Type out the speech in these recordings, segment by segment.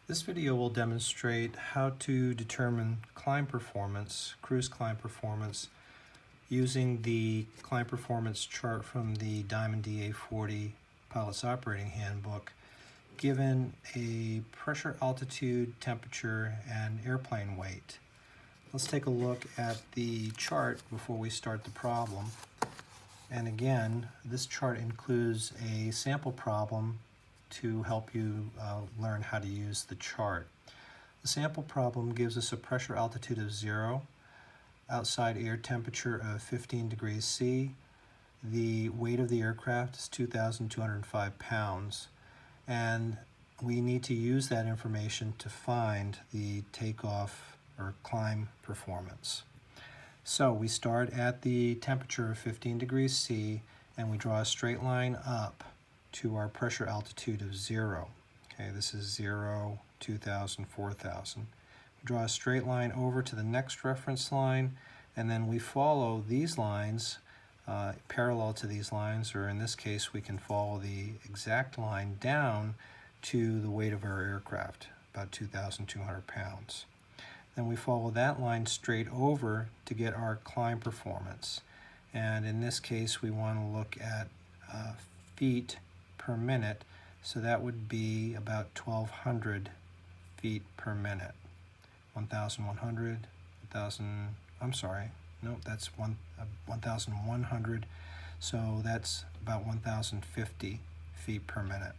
This video will demonstrate how to determine climb performance, cruise climb performance, using the climb performance chart from the Diamond DA40 Pilot's Operating Handbook, given a pressure, altitude, temperature, and airplane weight. Let's take a look at the chart before we start the problem. And again, this chart includes a sample problem to help you learn how to use the chart. The sample problem gives us a pressure altitude of 0, outside air temperature of 15 degrees C. The weight of the aircraft is 2,205 pounds. And we need to use that information to find the takeoff or climb performance. So we start at the temperature of 15 degrees C and we draw a straight line up to our pressure altitude of 0. Okay, this is 0, 2,000, 4,000. We draw a straight line over to the next reference line, and then we follow these lines parallel to these lines, or in this case we can follow the exact line down to the weight of our aircraft, about 2,200 pounds. Then we follow that line straight over to get our climb performance. And in this case we want to look at feet per minute, so that would be about 1,200 feet per minute. 1,100, 1,000, I'm sorry, no, that's 1,100, so that's about 1,050 feet per minute.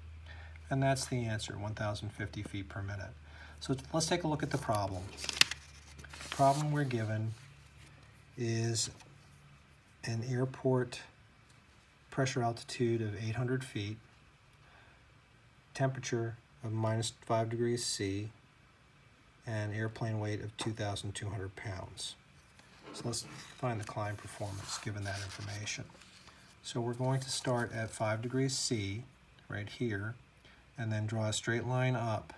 And that's the answer, 1,050 feet per minute. So let's take a look at the problem. The problem we're given is an airport pressure altitude of 800 feet, temperature of -5 degrees C, and airplane weight of 2,200 pounds. So let's find the climb performance given that information. So we're going to start at 5 degrees C right here and then draw a straight line up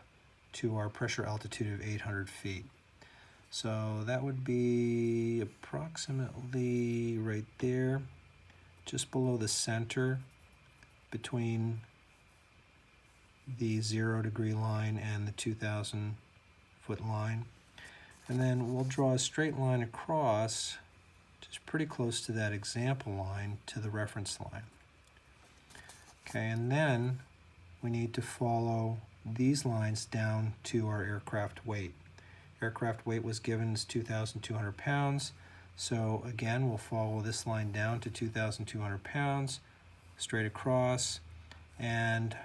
to our pressure altitude of 800 feet. So that would be approximately right there, just below the center between the 0 degree line and the 2,000 foot line. And then we'll draw a straight line across, just pretty close to that example line, to the reference line. Okay, and then we need to follow these lines down to our aircraft weight. Aircraft weight was given as 2,200 pounds. So again, we'll follow this line down to 2,200 pounds, straight across, and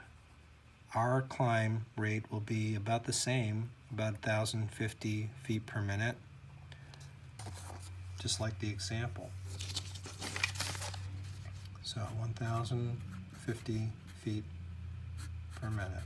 our climb rate will be about the same, about 1,050 feet per minute, just like the example. So 1,050 feet per minute.